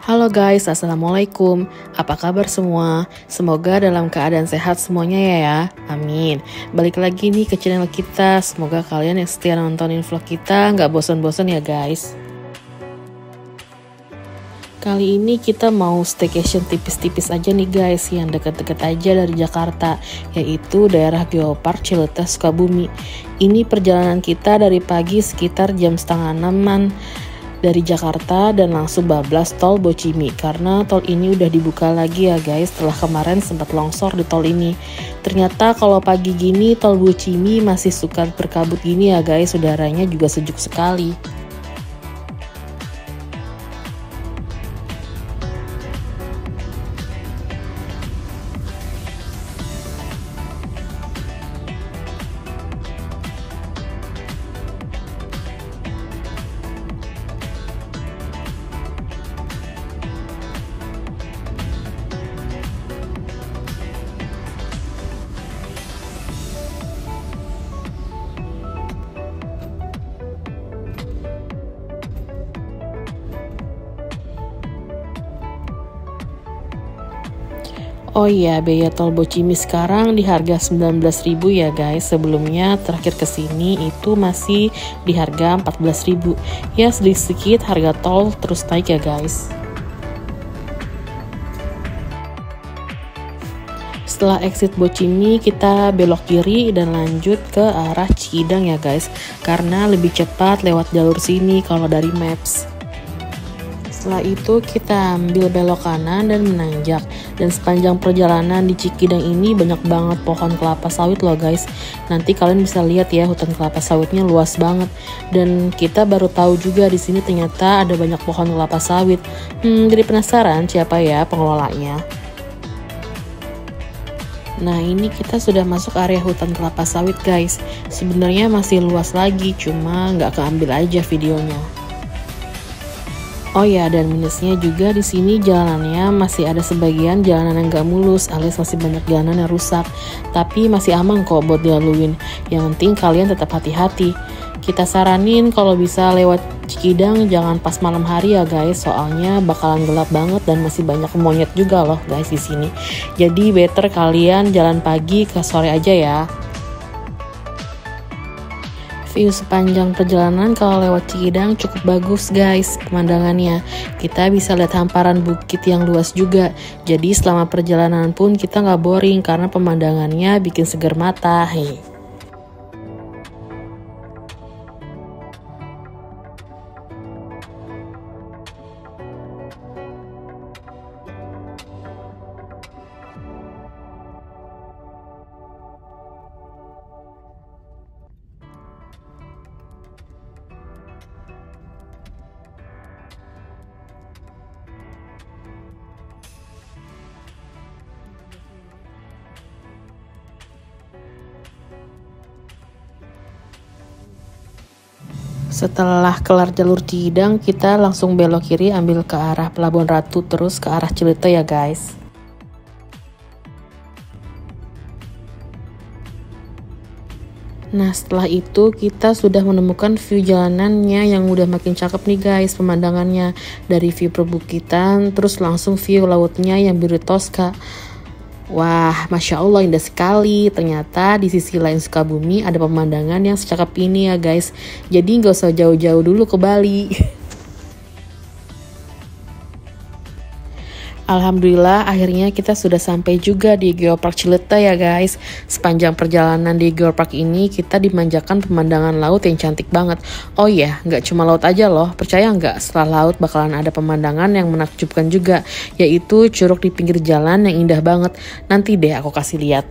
Halo guys, Assalamualaikum. Apa kabar semua? Semoga dalam keadaan sehat semuanya ya. Amin. Balik lagi nih ke channel kita. Semoga kalian yang setia nontonin vlog kita nggak bosan-bosan ya guys. Kali ini kita mau staycation tipis-tipis aja nih guys, yang deket-deket aja dari Jakarta, yaitu daerah Geopark Cileutah Sukabumi. Ini perjalanan kita dari pagi sekitar jam 5:30-an dari Jakarta dan langsung bablas tol Bocimi, karena tol ini udah dibuka lagi ya guys, setelah kemarin sempat longsor di tol ini. Ternyata kalau pagi gini tol Bocimi masih suka berkabut gini ya guys, udaranya juga sejuk sekali. Oh iya, biaya tol Bocimi sekarang di harga 19.000 ya guys. Sebelumnya terakhir kesini itu masih di harga 14.000. Ya sedikit harga tol terus naik ya guys. Setelah exit Bocimi, kita belok kiri dan lanjut ke arah Cikidang ya guys, karena lebih cepat lewat jalur sini kalau dari Maps. Setelah itu kita ambil belok kanan dan menanjak, dan sepanjang perjalanan di Cikidang ini banyak banget pohon kelapa sawit loh guys. Nanti kalian bisa lihat ya, hutan kelapa sawitnya luas banget, dan kita baru tahu juga di sini ternyata ada banyak pohon kelapa sawit. Jadi penasaran siapa ya pengelolanya. Nah ini kita sudah masuk area hutan kelapa sawit guys. Sebenarnya masih luas lagi, cuma nggak keambil aja videonya. Oh ya, dan minusnya juga di sini jalanannya masih ada sebagian jalanan yang gak mulus, alias masih banyak jalanan yang rusak. Tapi masih aman kok buat dilaluin. Yang penting kalian tetap hati-hati. Kita saranin kalau bisa lewat Cikidang jangan pas malam hari ya guys, soalnya bakalan gelap banget dan masih banyak monyet juga loh guys di sini. Jadi better kalian jalan pagi ke sore aja ya. View sepanjang perjalanan kalau lewat Cikidang cukup bagus guys pemandangannya. Kita bisa lihat hamparan bukit yang luas juga. Jadi selama perjalanan pun kita nggak boring karena pemandangannya bikin segar mata. Setelah kelar jalur Cikidang, kita langsung belok kiri ambil ke arah Pelabuhan Ratu terus ke arah Cileutah ya guys. Nah setelah itu kita sudah menemukan view jalanannya yang udah makin cakep nih guys pemandangannya. Dari view perbukitan terus langsung view lautnya yang biru toska. Wah, Masya Allah indah sekali. Ternyata di sisi lain Sukabumi ada pemandangan yang secakep ini ya guys. Jadi gak usah jauh-jauh dulu ke Bali. Alhamdulillah akhirnya kita sudah sampai juga di Geopark Cileutah ya guys. Sepanjang perjalanan di Geopark ini kita dimanjakan pemandangan laut yang cantik banget. Oh iya, nggak cuma laut aja loh. Percaya nggak, setelah laut bakalan ada pemandangan yang menakjubkan juga, yaitu curug di pinggir jalan yang indah banget. Nanti deh aku kasih lihat.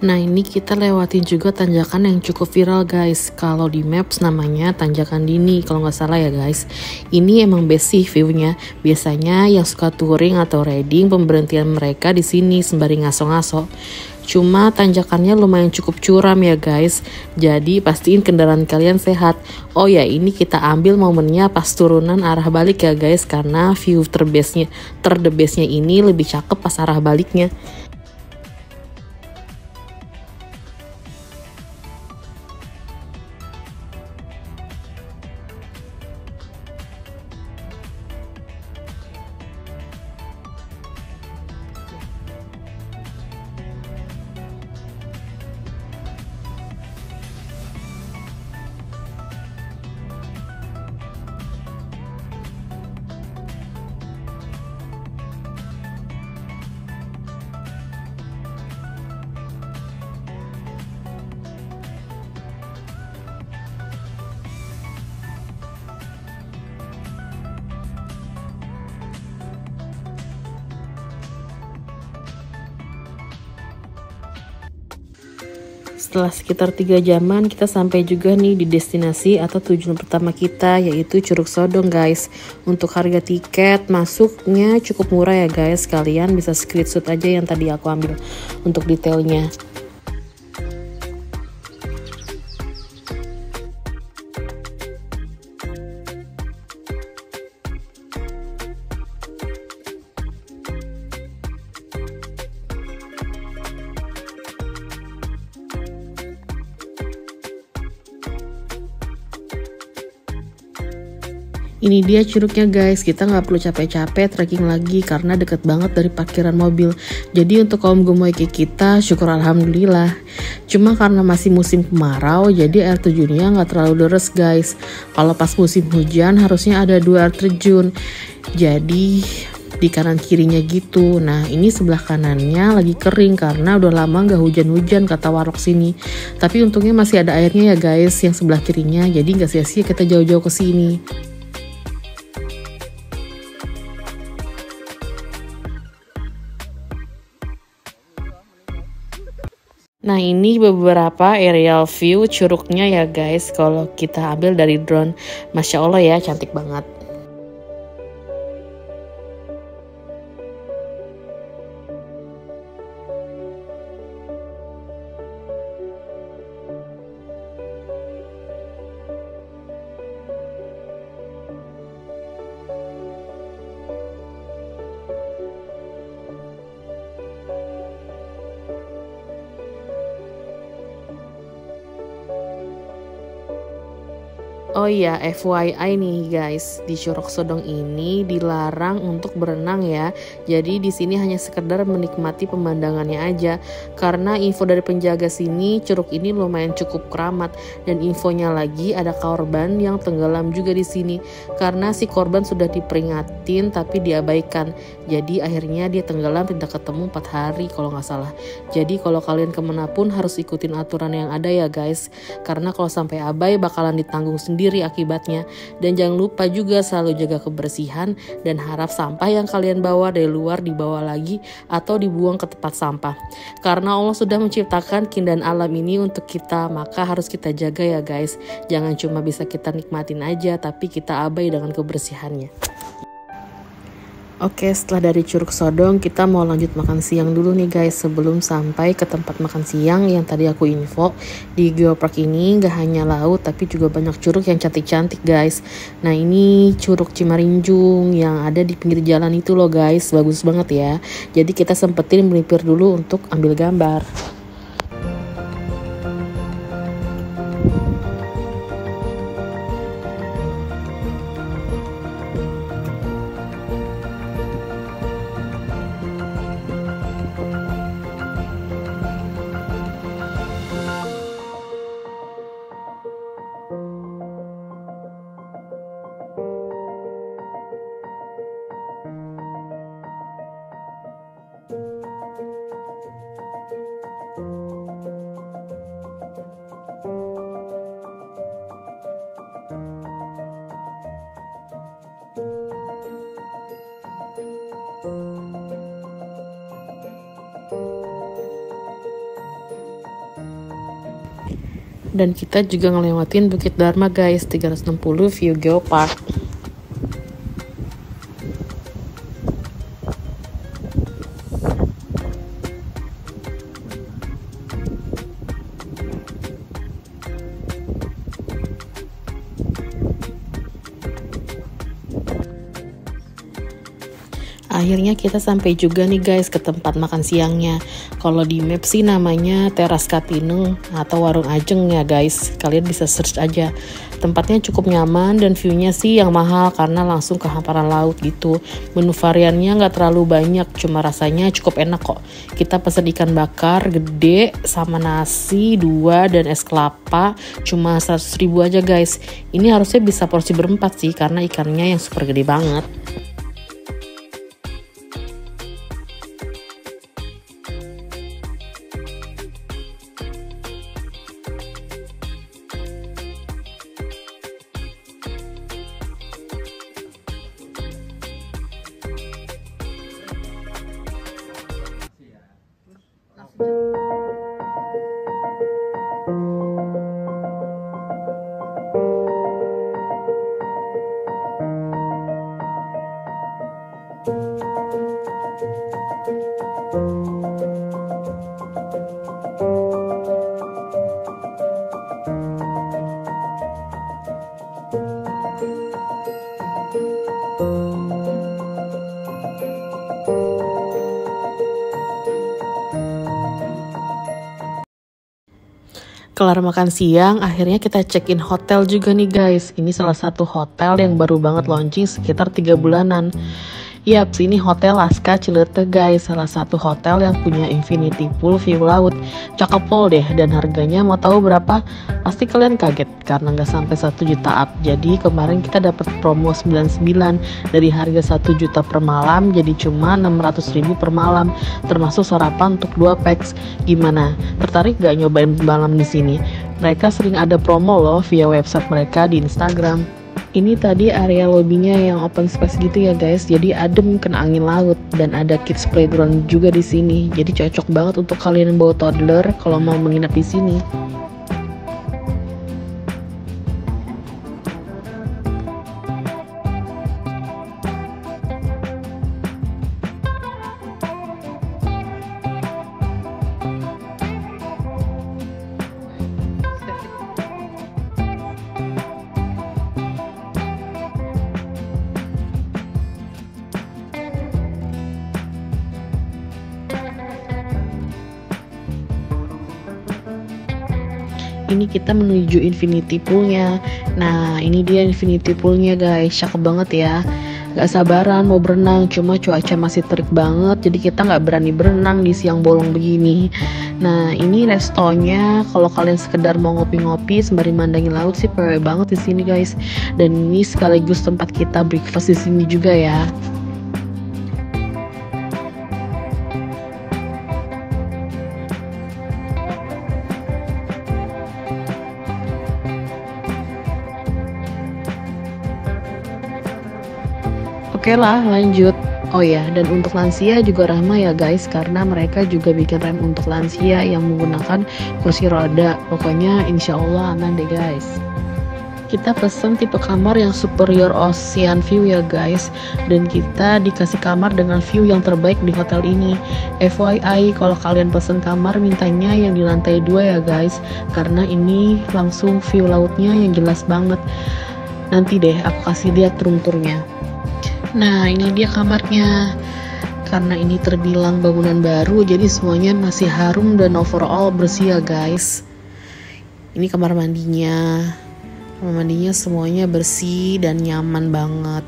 Nah ini kita lewatin juga tanjakan yang cukup viral guys. Kalau di Maps namanya Tanjakan Dini kalau nggak salah ya guys. Ini emang best sih viewnya. Biasanya yang suka touring atau riding pemberhentian mereka di sini sembari ngaso-ngaso. Cuma tanjakannya lumayan cukup curam ya guys. Jadi pastiin kendaraan kalian sehat. Oh ya, ini kita ambil momennya pas turunan arah balik ya guys, karena view terdebesnya ini lebih cakep pas arah baliknya. Setelah sekitar 3 jaman kita sampai juga nih di destinasi atau tujuan pertama kita, yaitu Curug Sodong guys. Untuk harga tiket masuknya cukup murah ya guys, kalian bisa screenshot aja yang tadi aku ambil untuk detailnya. Ini dia curugnya guys, kita nggak perlu capek-capek trekking lagi karena deket banget dari parkiran mobil. Jadi untuk kaum gemoy kayak kita, syukur alhamdulillah. Cuma karena masih musim kemarau, jadi air terjunnya nggak terlalu deres guys. Kalau pas musim hujan harusnya ada 2 air terjun. Jadi di kanan kirinya gitu. Nah ini sebelah kanannya lagi kering karena udah lama nggak hujan-hujan kata warok sini. Tapi untungnya masih ada airnya ya guys yang sebelah kirinya, jadi nggak sia-sia kita jauh-jauh ke sini. Nah ini beberapa aerial view curugnya ya guys, kalau kita ambil dari drone. Masya Allah ya, cantik banget. Oh iya, FYI nih guys, di Curug Sodong ini dilarang untuk berenang ya. Jadi di sini hanya sekedar menikmati pemandangannya aja. Karena info dari penjaga sini, curug ini lumayan cukup keramat, dan infonya lagi ada korban yang tenggelam juga di sini. Karena si korban sudah diperingatin tapi diabaikan. Jadi akhirnya dia tenggelam, tidak ketemu 4 hari kalau nggak salah. Jadi kalau kalian kemanapun harus ikutin aturan yang ada ya guys. Karena kalau sampai abai bakalan ditanggung sendiri akibatnya. Dan jangan lupa juga selalu jaga kebersihan dan harap sampah yang kalian bawa dari luar dibawa lagi atau dibuang ke tempat sampah. Karena Allah sudah menciptakan keindahan alam ini untuk kita, maka harus kita jaga ya guys. Jangan cuma bisa kita nikmatin aja tapi kita abai dengan kebersihannya. Oke, setelah dari Curug Sodong kita mau lanjut makan siang dulu nih guys, sebelum sampai ke tempat makan siang yang tadi aku info. Di Geopark ini gak hanya laut tapi juga banyak curug yang cantik-cantik guys. Nah ini Curug Cimarinjung yang ada di pinggir jalan itu loh guys, bagus banget ya. Jadi kita sempetin melipir dulu untuk ambil gambar. Dan kita juga ngelewatin Bukit Dharma guys, 360 view Geopark. Akhirnya kita sampai juga nih guys ke tempat makan siangnya. Kalau di map sih namanya Teras Kapineng atau Warung Ajeng ya guys. Kalian bisa search aja. Tempatnya cukup nyaman dan view-nya sih yang mahal karena langsung ke hamparan laut gitu. Menu variannya nggak terlalu banyak, cuma rasanya cukup enak kok. Kita pesen ikan bakar gede sama nasi 2 dan es kelapa cuma 100.000 aja guys. Ini harusnya bisa porsi berempat sih karena ikannya yang super gede banget. Kelar makan siang, akhirnya kita check-in hotel juga nih guys. Ini salah satu hotel yang baru banget launching sekitar 3 bulanan. Yap, sini Hotel Laska Cileuteuh guys, salah satu hotel yang punya infinity pool view laut. Cakep pol deh, dan harganya mau tahu berapa? Pasti kalian kaget karena nggak sampai 1 juta up. Jadi kemarin kita dapat promo 99 dari harga 1 juta per malam jadi cuma 600.000 per malam, termasuk sarapan untuk 2 packs. Gimana? Tertarik gak nyobain malam di sini? Mereka sering ada promo loh via website mereka di Instagram. Ini tadi area lobbynya yang open space gitu ya guys, jadi adem kena angin laut dan ada kids playground juga di sini. Jadi cocok banget untuk kalian yang bawa toddler kalau mau menginap di sini. Ini kita menuju infinity poolnya. Nah ini dia infinity poolnya guys, cakep banget ya. Gak sabaran mau berenang, cuma cuaca masih terik banget jadi kita gak berani berenang di siang bolong begini. Nah ini restonya, kalau kalian sekedar mau ngopi-ngopi sembari mandangin laut sih PW banget di sini guys. Dan ini sekaligus tempat kita breakfast di sini juga ya. Oke lah lanjut. Oh ya, dan untuk lansia juga ramah ya guys, karena mereka juga bikin rem untuk lansia yang menggunakan kursi roda. Pokoknya insya Allah aman deh guys. Kita pesen tipe kamar yang superior ocean view ya guys, dan kita dikasih kamar dengan view yang terbaik di hotel ini. FYI kalau kalian pesen kamar mintanya yang di lantai 2 ya guys, karena ini langsung view lautnya yang jelas banget. Nanti deh aku kasih lihat room tournya. Nah ini dia kamarnya. Karena ini terbilang bangunan baru jadi semuanya masih harum dan overall bersih ya guys. Ini kamar mandinya. Kamar mandinya semuanya bersih dan nyaman banget.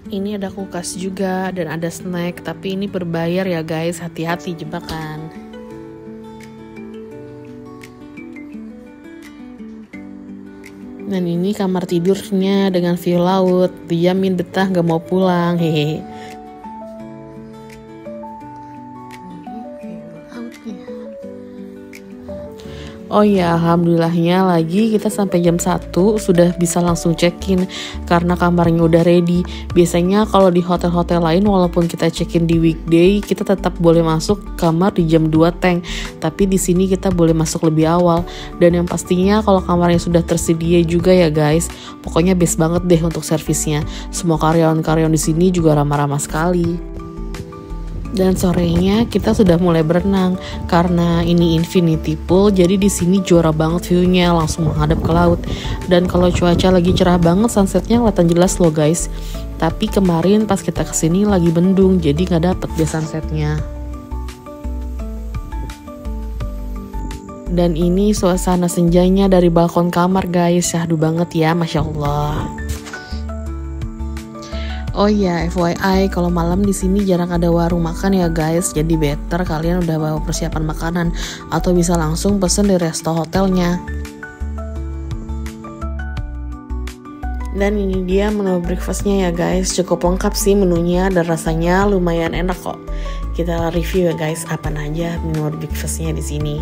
Ini ada kulkas juga dan ada snack, tapi ini berbayar ya guys, hati-hati jebakan. Dan ini kamar tidurnya dengan view laut, dijamin betah gak mau pulang, hehe. Oh ya, alhamdulillahnya lagi kita sampai jam 1 sudah bisa langsung check-in karena kamarnya udah ready. Biasanya kalau di hotel-hotel lain walaupun kita check-in di weekday, kita tetap boleh masuk kamar di jam 2 teng. Tapi di sini kita boleh masuk lebih awal. Dan yang pastinya kalau kamarnya sudah tersedia juga ya guys. Pokoknya best banget deh untuk servisnya. Semua karyawan-karyawan di sini juga ramah-ramah sekali. Dan sorenya kita sudah mulai berenang karena ini infinity pool, jadi di sini juara banget view-nya, langsung menghadap ke laut. Dan kalau cuaca lagi cerah banget, sunsetnya kelihatan jelas loh guys. Tapi kemarin pas kita kesini lagi mendung, jadi nggak dapet deh sunsetnya. Dan ini suasana senjanya dari balkon kamar guys, syahdu banget ya, masya Allah. Oh iya, FYI, kalau malam di sini jarang ada warung makan ya guys, jadi better kalian udah bawa persiapan makanan atau bisa langsung pesen di resto hotelnya. Dan ini dia menu breakfastnya ya guys, cukup lengkap sih menunya dan rasanya lumayan enak kok. Kita review ya guys, apa aja menu breakfastnya di sini.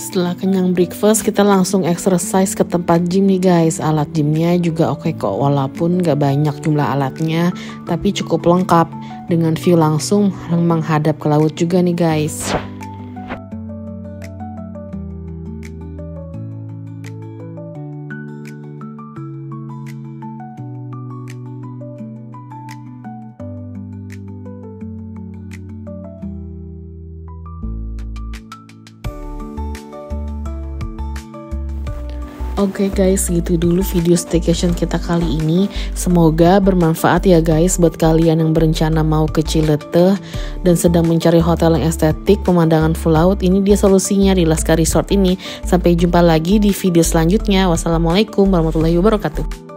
Setelah kenyang breakfast, kita langsung exercise ke tempat gym nih guys. Alat gymnya juga oke kok, walaupun gak banyak jumlah alatnya, tapi cukup lengkap. Dengan view langsung menghadap ke laut juga nih guys. Oke guys, gitu dulu video staycation kita kali ini. Semoga bermanfaat ya guys buat kalian yang berencana mau ke Cileteh dan sedang mencari hotel yang estetik, pemandangan full laut. Ini dia solusinya di Laskar Resort ini. Sampai jumpa lagi di video selanjutnya. Wassalamualaikum warahmatullahi wabarakatuh.